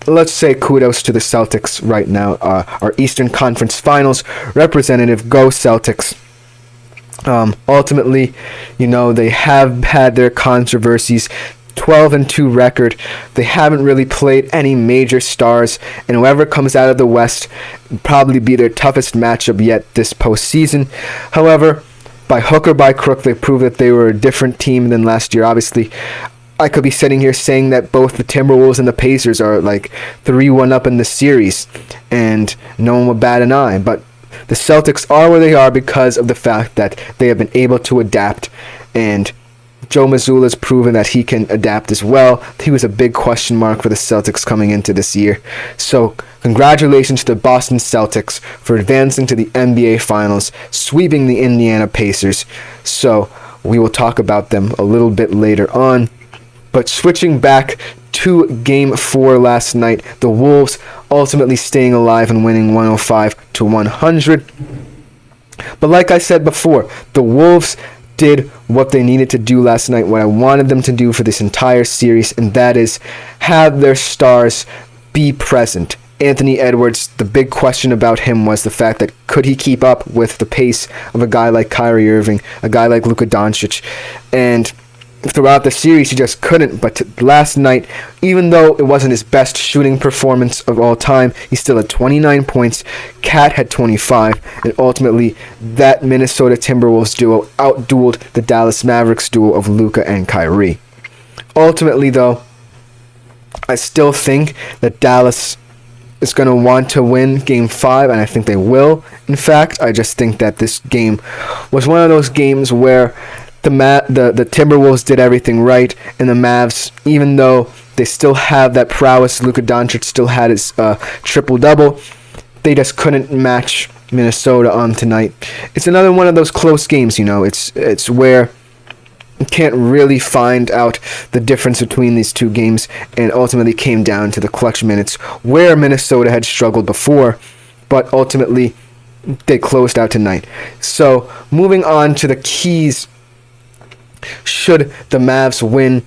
let's say kudos to the Celtics right now. Our Eastern Conference Finals representative, go Celtics. Ultimately, they have had their controversies. 12-2 record. They haven't really played any major stars, and whoever comes out of the West will probably be their toughest matchup yet this postseason. However, by hook or by crook, they proved that they were a different team than last year. Obviously, I could be sitting here saying that both the Timberwolves and the Pacers are like 3-1 up in the series, and no one would bat an eye. But the Celtics are where they are because of the fact that they have been able to adapt, and Joe Mazzulla's proven that he can adapt as well. He was a big question mark for the Celtics coming into this year. So congratulations to the Boston Celtics for advancing to the NBA Finals, sweeping the Indiana Pacers. So we will talk about them a little bit later on. But switching back to Game 4 last night, the Wolves ultimately staying alive and winning 105-100. But like I said before, the Wolves did what they needed to do last night, what I wanted them to do for this entire series, and that is have their stars be present. Anthony Edwards, the big question about him was the fact that could he keep up with the pace of a guy like Kyrie Irving, a guy like Luka Doncic, and throughout the series, he just couldn't. But last night, even though it wasn't his best shooting performance of all time, he still had 29 points. Cat had 25. And ultimately, that Minnesota Timberwolves duo outdueled the Dallas Mavericks duo of Luka and Kyrie. Ultimately, though, I still think that Dallas is going to want to win Game 5, and I think they will. In fact, I just think that this game was one of those games where the Timberwolves did everything right, and the Mavs, even though they still have that prowess, Luka Doncic still had his triple-double, they just couldn't match Minnesota on tonight. It's another one of those close games, It's where you can't really find out the difference between these two games, and ultimately came down to the clutch minutes where Minnesota had struggled before, but ultimately they closed out tonight. So moving on to the keys, should the Mavs win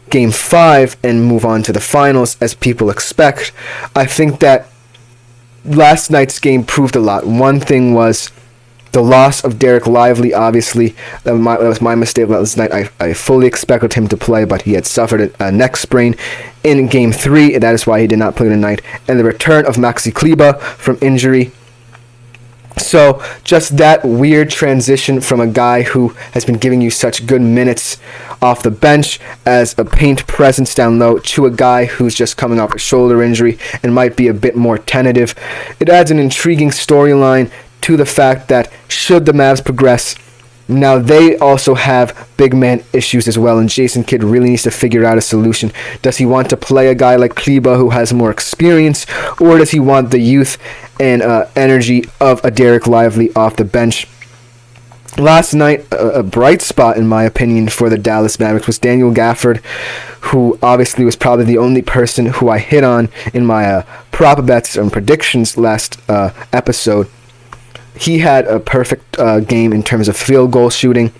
Game 5 and move on to the finals as people expect, I think that last night's game proved a lot. One thing was the loss of Derek Lively. Obviously, that was my mistake last night. I fully expected him to play, but he had suffered a neck sprain in Game 3, and that is why he did not play tonight. And the return of Maxi Kleber from injury. So, just that weird transition from a guy who has been giving you such good minutes off the bench as a paint presence down low to a guy who's just coming off a shoulder injury and might be a bit more tentative. It adds an intriguing storyline to the fact that should the Mavs progress, now they also have big man issues as well, and Jason Kidd really needs to figure out a solution. Does he want to play a guy like Kleber who has more experience, or does he want the youth and energy of a Derek Lively off the bench? Last night, a bright spot, in my opinion, for the Dallas Mavericks was Daniel Gafford, who obviously was probably the only person who I hit on in my prop bets and predictions last episode. He had a perfect game in terms of field goal shooting,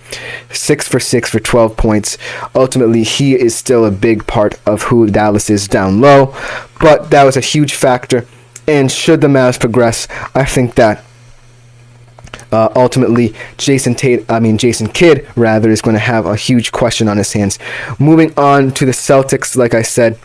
6 for 6 for 12 points. Ultimately, he is still a big part of who Dallas is down low, but that was a huge factor. And should the Mavs progress, I think that ultimately Jason Kidd is going to have a huge question on his hands. Moving on to the Celtics, like I said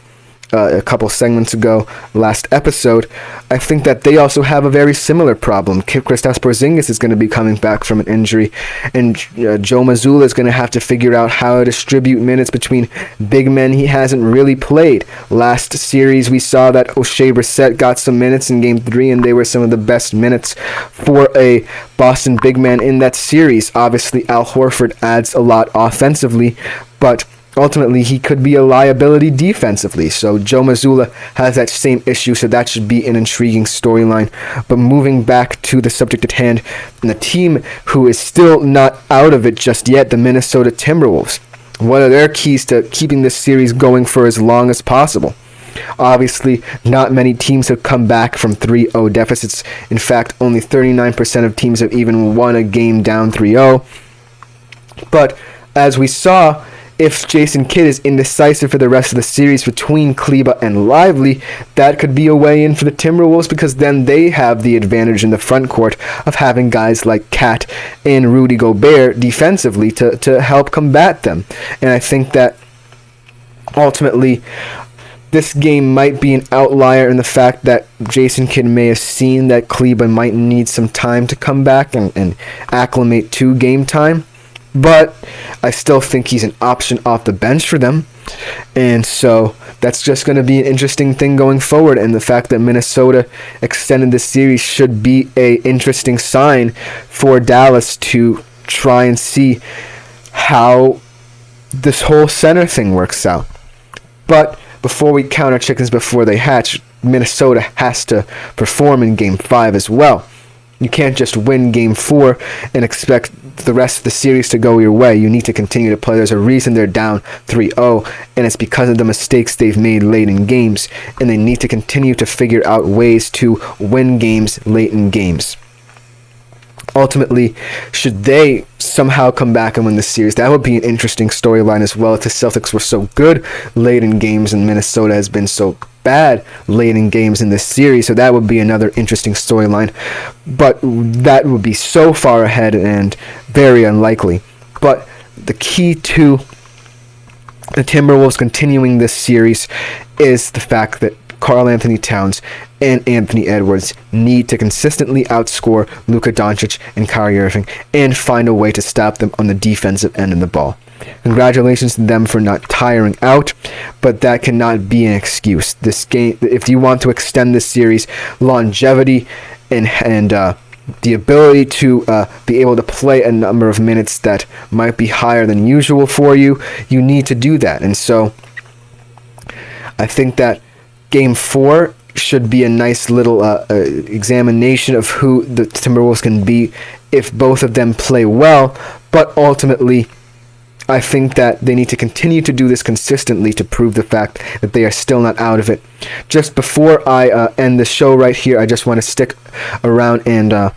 a couple segments ago, last episode, I think that they also have a very similar problem. Kristaps Porzingis is going to be coming back from an injury, and Joe Mazzulla is going to have to figure out how to distribute minutes between big men he hasn't really played. Last series, we saw that O'Shea Brissett got some minutes in Game 3, and they were some of the best minutes for a Boston big man in that series. Obviously, Al Horford adds a lot offensively, but ultimately, he could be a liability defensively. So Joe Mazzulla has that same issue, so that should be an intriguing storyline. But moving back to the subject at hand, and the team who is still not out of it just yet, the Minnesota Timberwolves. What are their keys to keeping this series going for as long as possible? Obviously, not many teams have come back from 3-0 deficits. In fact, only 39% of teams have even won a game down 3-0. But as we saw, if Jason Kidd is indecisive for the rest of the series between Kleber and Lively, that could be a way in for the Timberwolves, because then they have the advantage in the front court of having guys like Cat and Rudy Gobert defensively to help combat them. And I think that ultimately this game might be an outlier in the fact that Jason Kidd may have seen that Kleber might need some time to come back and acclimate to game time. But I still think he's an option off the bench for them. And so that's just going to be an interesting thing going forward. And the fact that Minnesota extended this series should be an interesting sign for Dallas to try and see how this whole center thing works out. But before we count our chickens before they hatch, Minnesota has to perform in Game 5 as well. You can't just win Game 4 and expect the rest of the series to go your way. You need to continue to play. There's a reason they're down 3-0, and it's because of the mistakes they've made late in games, and they need to continue to figure out ways to win games late in games. Ultimately, should they somehow come back and win the series, that would be an interesting storyline as well. If the Celtics were so good late in games and Minnesota has been so bad late in games in this series, so that would be another interesting storyline. But that would be so far ahead and very unlikely. But the key to the Timberwolves continuing this series is the fact that Karl Anthony Towns and Anthony Edwards need to consistently outscore Luka Doncic and Kyrie Irving and find a way to stop them on the defensive end of the ball. Congratulations to them for not tiring out, but that cannot be an excuse. This game, if you want to extend this series, longevity and the ability to be able to play a number of minutes that might be higher than usual for you, you need to do that. And so I think that Game 4 should be a nice little examination of who the Timberwolves can be if both of them play well, but ultimately I think that they need to continue to do this consistently to prove the fact that they are still not out of it. Just before I end the show right here, I just want to stick around and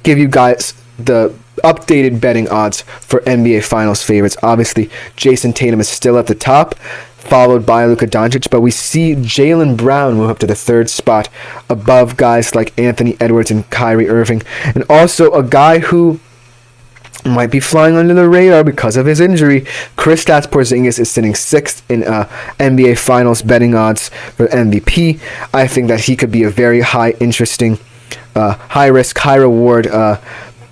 give you guys the updated betting odds for NBA Finals favorites. Obviously, Jason Tatum is still at the top, followed by Luka Doncic, but we see Jaylen Brown move up to the third spot above guys like Anthony Edwards and Kyrie Irving, and also a guy who might be flying under the radar because of his injury. Kristaps Porzingis is sitting 6th in NBA Finals betting odds for MVP. I think that he could be a very interesting, high risk, high reward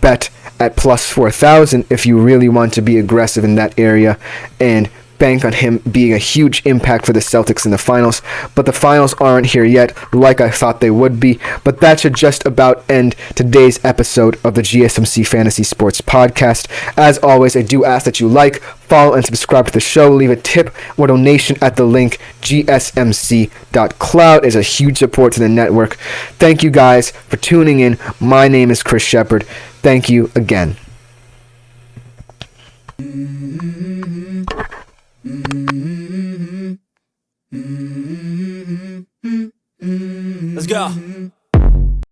bet at plus 4,000 if you really want to be aggressive in that area and bank on him being a huge impact for the Celtics in the finals. But the finals aren't here yet like I thought they would be. But that should just about end today's episode of the GSMC Fantasy Sports Podcast. As always, I do ask that you like, follow, and subscribe to the show. Leave a tip or donation at the link gsmc.cloud. Is a huge support to the network. Thank you guys for tuning in. My name is Chris Sheppard. Thank you again. Let's go.